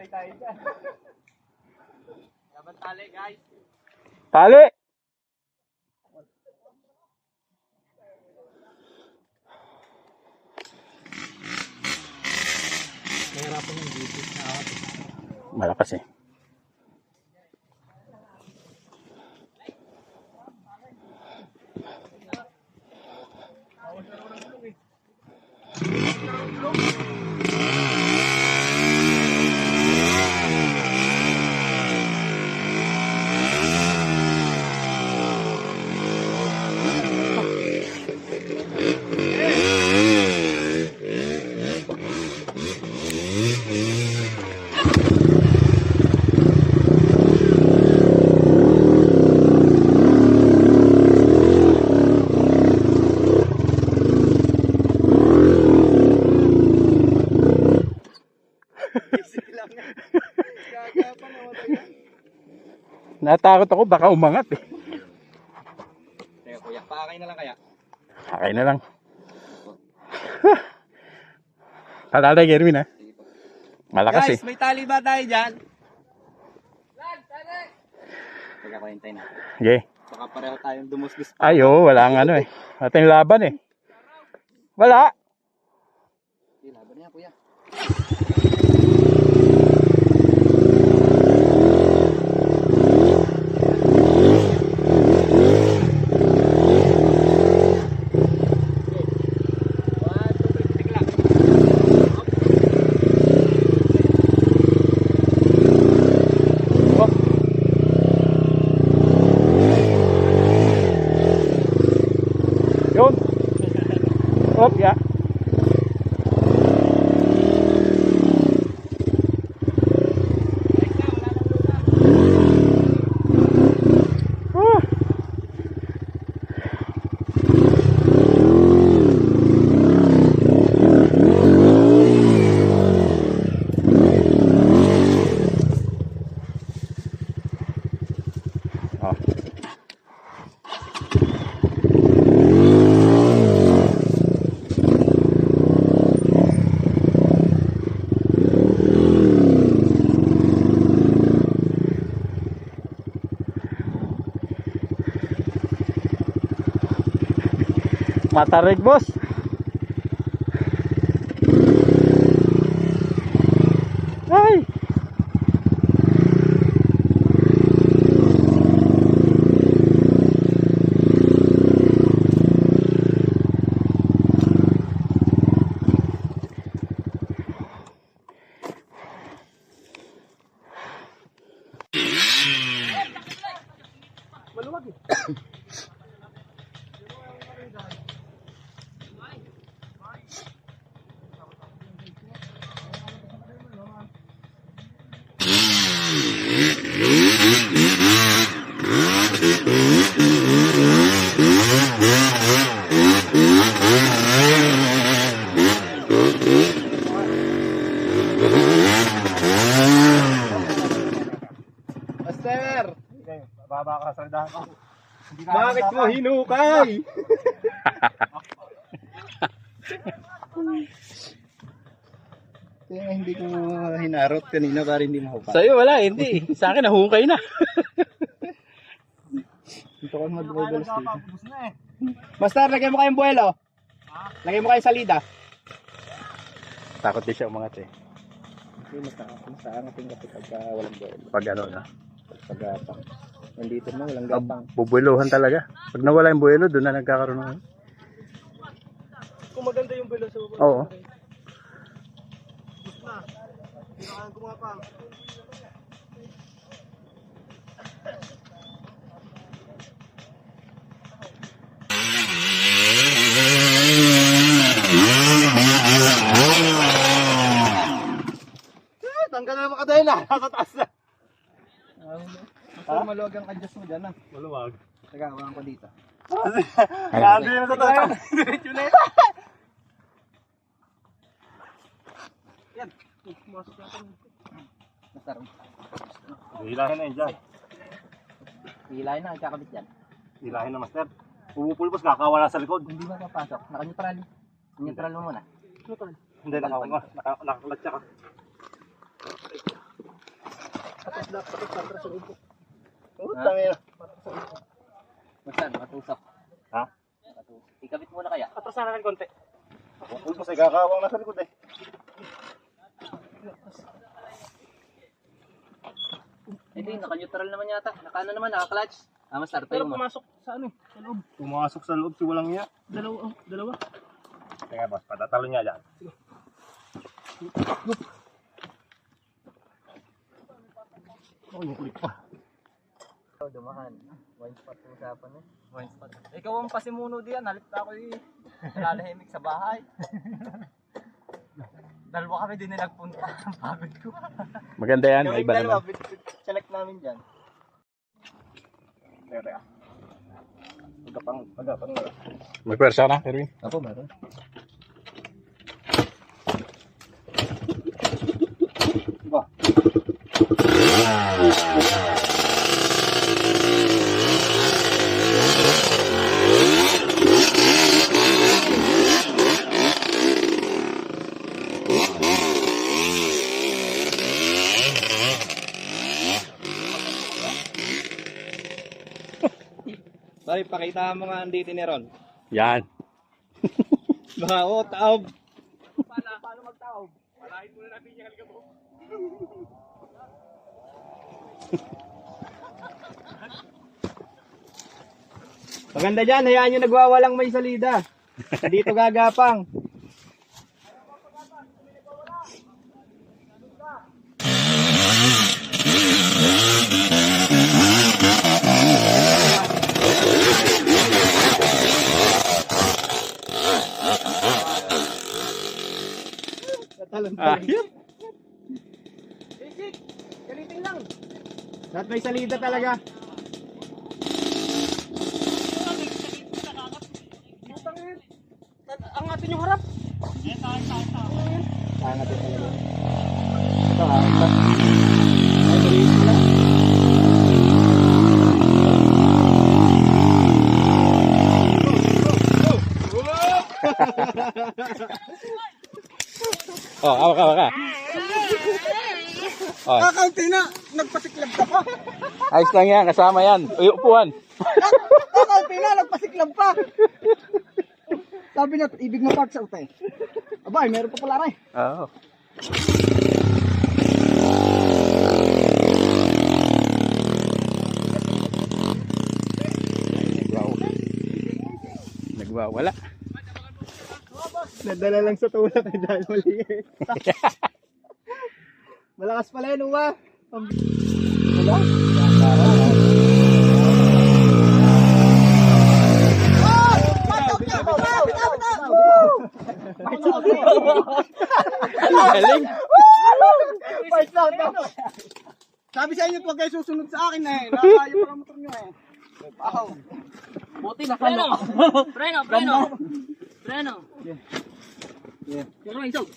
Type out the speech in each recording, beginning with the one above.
tayo dyan. Dapat tali, guys. Tali! Mahirapan yung dito na ako. Malakas eh. Natakot ako, baka umangat eh. Teka kuya, paakay na lang kaya? Akay na lang. Talalay, Gerwin ha. Malakas Guys, eh. may tali ba tayo dyan? Teka ko hintay na. Okay. Baka pareho tayong dumusbis pa. Ay, oh, wala ang ano eh. Ating laban eh. Wala. Sige, laban niya kuya. Yun. Op, ya. Matarig, boss. Ay. Maluwag eh. Master! Baba ka sa dahan ko. Bakit mo hinukay? Kaya hindi ko hinarot kanina para hindi mahukay. Sa'yo wala, hindi. Sa akin nahukay na. Ito ka mag-overlast dito. Ubus na eh. Master, lagay mo kayong buwelo. Lagay mo kayong salida. Takot din siya umangat eh. Hindi, mas aangatin kasi pagka walang buwelo. Pag ano na. Pag gapang. Nandito mo, walang gapang. Bubuelohan talaga. Pag nawala yung buwelo, doon na nagkakaroon ng... Kung maganda yung buwelo sa baba. Oo. Ubus na. Hindi na kayang gumapang. Tanggal na makadaya na. Nasa taas na. Master, maluwag ang adjust mo dyan. Maluwag. Teka, walang ko dito. Nandun na sa taas. Diretso na yun. Yan. Master, Hilahin na yun dyan. hilahin na, kakabit yan. Hilahin na, master. Pumupulpos, kakawala sa likod. Hindi ba papasok? Naka-neutral. Neutral mo muna. Hindi, nakakalatsa ka. Utang yun. Masan, matusok. Ha? Ikabit muna kaya. Atrasan natin konti. Pulpos ay kakawang nasa likod eh. Ito yung naka-neutral naman yata. Naka-ano naman, naka-clutch. Master, tayo mo. Pumasok sa ano, sa loob. Pumasok sa loob si walang niya. Dalawa. Teka boss, patatalo niya dyan. Dumahan. Wine spot yung usapan eh. Wine spot. Ikaw ang pasimuno diyan, halip ako nalalahimik sa bahay. Dalawa kami din na nagpunta. Pagod ko. Maganda yan, may iba naman. Select namin dyan. Teka. Pagkapang. May pwersa na, Erwin. Ako, meron. Bari, pakita mo nga ang dito ni Ron. Yan. Baka, taob. Paano magtaob? Palahin muna natin yung halika mo. Maganda dyan, hayaan nyo nagwawalang may salida. Dito gagapang. Ayun. Galitin lang. Lahat may salida talaga. Angatin yung harap. Angatin talaga. Ito ha. Ay, maliit mo lang. Oh, awa ka. Oh, Kakaunti na. Nagpasiklab ka pa. ayos lang yan, kasama yan. Uy, upuan. Kakaunti na. Nagpasiklab pa. Sabi niya, ibig mo park sa utay. Abay, meron pa pala rin. Oo. Nagwawala. Nadala lang sa tulak ay dahil mali eh. Malakas pala yun, Uwa. Wala? Galing. Sabi sa inyo, huwag kayo susunod sa akin eh. Nakakayo pa ang motor nyo eh. Buti na kano. Preno. Pero isog.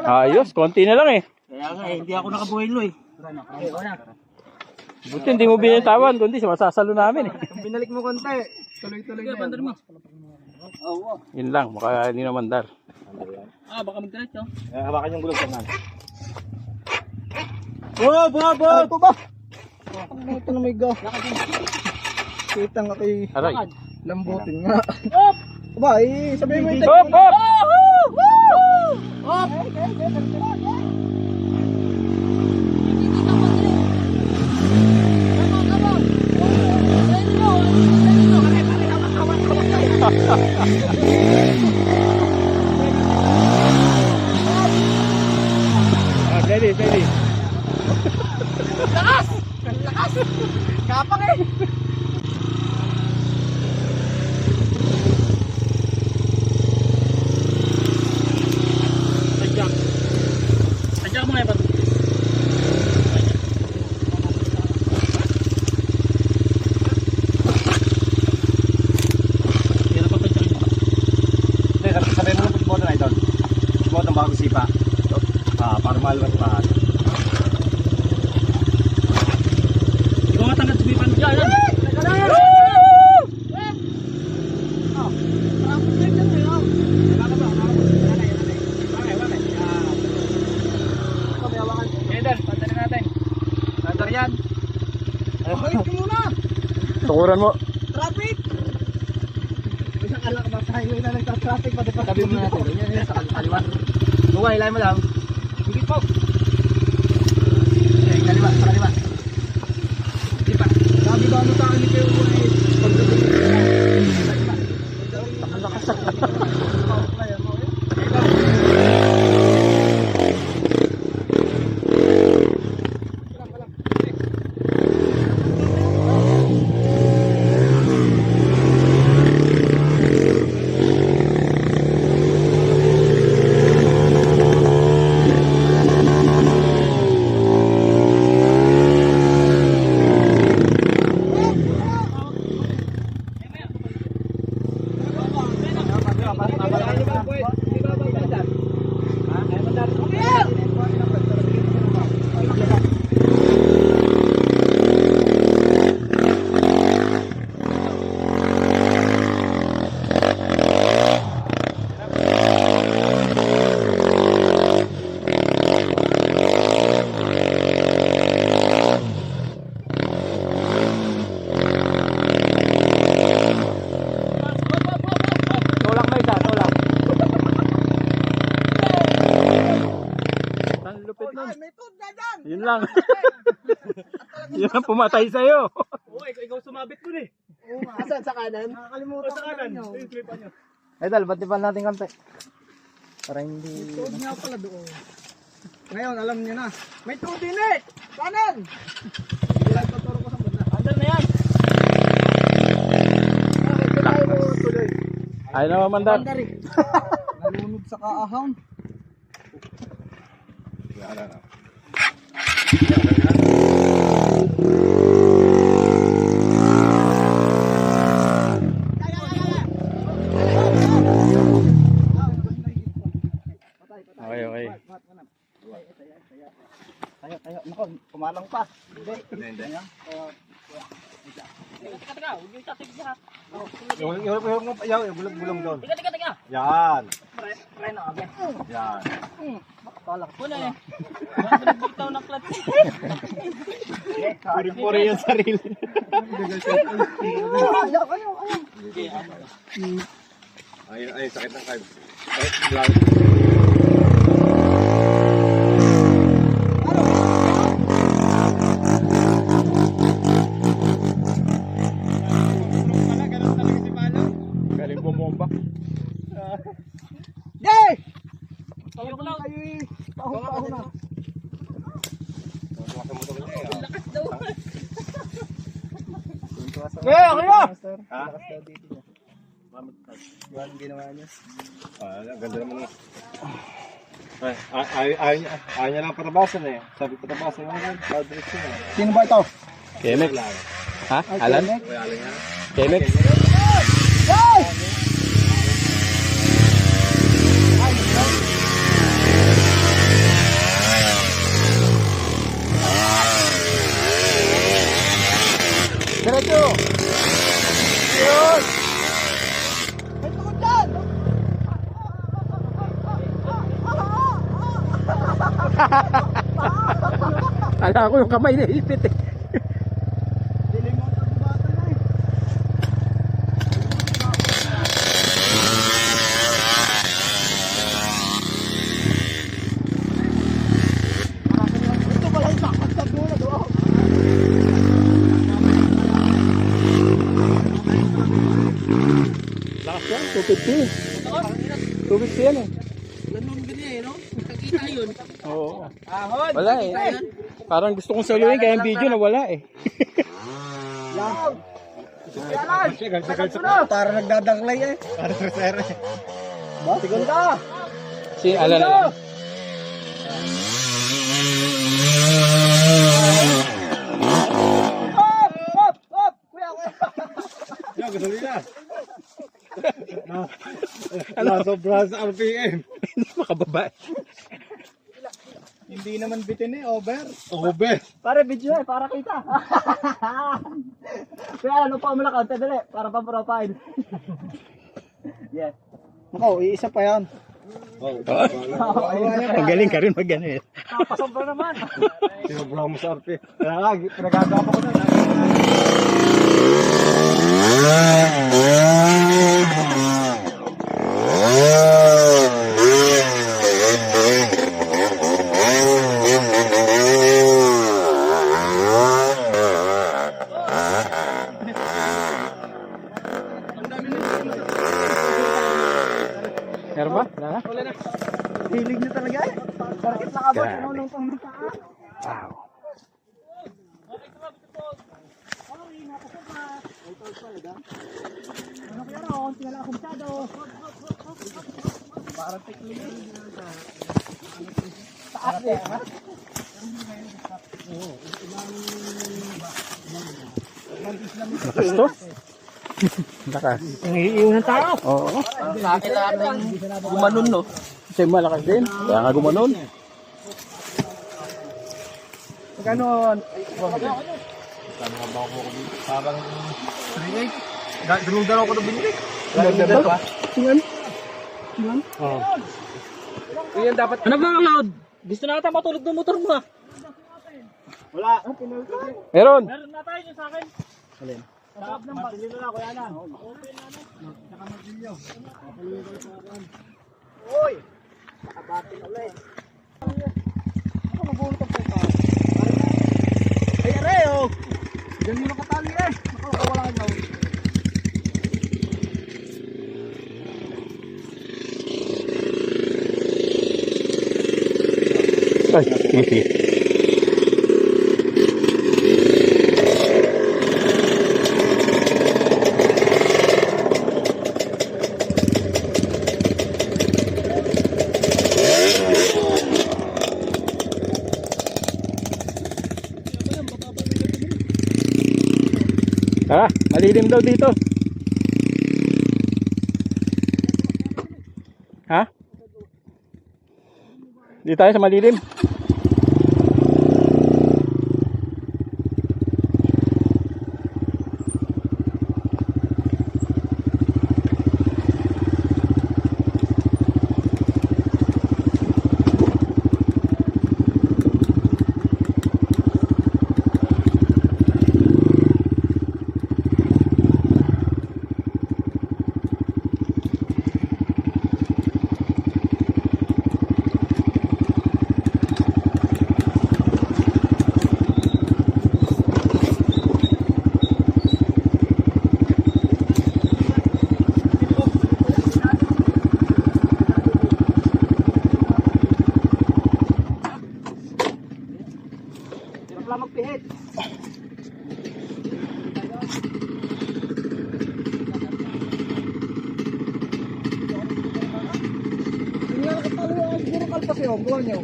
Ayos, konti na lang eh. Kaya nga eh, hindi ako nakabuhilo eh. Buti hindi mo binitawan, kundi masasalo namin eh. Kung binalik mo konti, tuloy-tuloy na yan. Oo. Yun lang, baka hindi naman dar. Baka magdiretso. Hawakan yung gulong sa Ano ito ba? Ano ito na may go? Kita nga kay Aray. lambutin nga. Aba, sabihin mo yung Hop, hop! Steady. Lakas! Kapang eh! Sadya mo nga ba? Sabihin mo ng push button, idol. Push button bago sipa. Para maluwag pa. Ikaw nga tanggap sumipan. Yan. Iwan mo. Traffic! Isang alak ba sa highway na nagta-traffic pa diba? Sabi mo natin, yan sa kaliwa. Buwa, ilay mo lang. Higit po. Okay, kaliwa, sa kaliwa. Hindi pa. Sabi ba ano sa akin ni Kuya Uy? Tulak may isa, tulak. Ang lupit nun. Ay, may food na dyan! Yun lang. Yun ang pumatay sa'yo. Asan sa kanan? Nakakalimutan ko na nyo. Idol, ba't di pa natin kante? Para hindi... Food nga pala doon. Ngayon, alam niyo na. May food din eh! Kanan! Ilang tuturo ko sa bunda. Andal na yan. Bakit tayo mo tuloy? Ayaw naman mandar. Bandari. Nalunod sa kaahang. Okay, okay. Tayo. Nako, kumalang pa. Hindi. Teka, huwag yung tatig niya. Yung bulong doon. Teka. Yan. Try na, okay. Yan. Palak ko na eh. Bitaw ng clutch. Puri-puri yung sarili. Ay, sakit ng card. Ay, lang. Galing bumomba. Yay! Tayo ko lang. Kayo eh. Paho na. Kaya, kaya! Ha? Yan ang ginawa niya. Ang ganda naman nga. Ayaw niya lang patabasan eh. Sabi patabasan lang yan. Direksyon eh. Sino ba ito? Kemex. Ha? Alan? Kaya alam niya. Kemex? Yay! Diretso! Yun! May tukod dyan! Ala ko yung kamay na ipit eh. Dilim mo ang tagbatan na eh. Ito pala yung sakot sa gula doon. Lakas yan, 250. 250 yan eh. Ganun ganyan eh, no? Nakita yun. Oo. Ahon. Wala eh. Parang gusto kong saluhin kaya yung video na wala eh. Para nagdadanglay eh. Para sa sere. Segunda! Si Alan na lang. Hop! Kuya! Yan, gasolina. Sobra sa RPM. Hindi makababa eh. Hindi naman bitin eh, over. Over. Para video eh, para kita. Kaya ano pa mo lang kaunti, dali. Para pa profile. Yes. Ako, iisa pa yan. Magaling ka rin mag ano eh. Pasobra naman. Sobra mo sa RPM. Kaya nga, pinagagawa ko na. Meron ba? Wala na? Wala na. Hilig niyo talaga eh. Bakit nakabot Grabe. yung unong pangmutaan? Wow. Ano kaya ron? Tingala akong masyado. Parang teknology. Taas eh. Lakas to? Lakas. Nangiiwan ng tao. Oo. Sa akin lahat ng gumanon, no? Kasi malakas din. Kaya nga gumanon. Ganon. Parang 3.8. Dalawang ko na binili. Dalawa? Tingnan. Oo. Yan dapat. Ano ba ang loud? Gusto na ata matulog ng motor mo, ah. Wala. Meron. Meron na tayo sa akin. Sarap ng pagdilo na, kuya na. Uy! Nakabati ulit. Ako mabulutang sa ito. Ay, aray, oh! Diyan mo nakatali eh. Nakawala ka daw. Ay, easy. Malilim daw dito. Ha? Di tayo sa malilim. Wala magpihit. Hindi nga nakatalo ang siguro kalpas yun. Gawa niyo.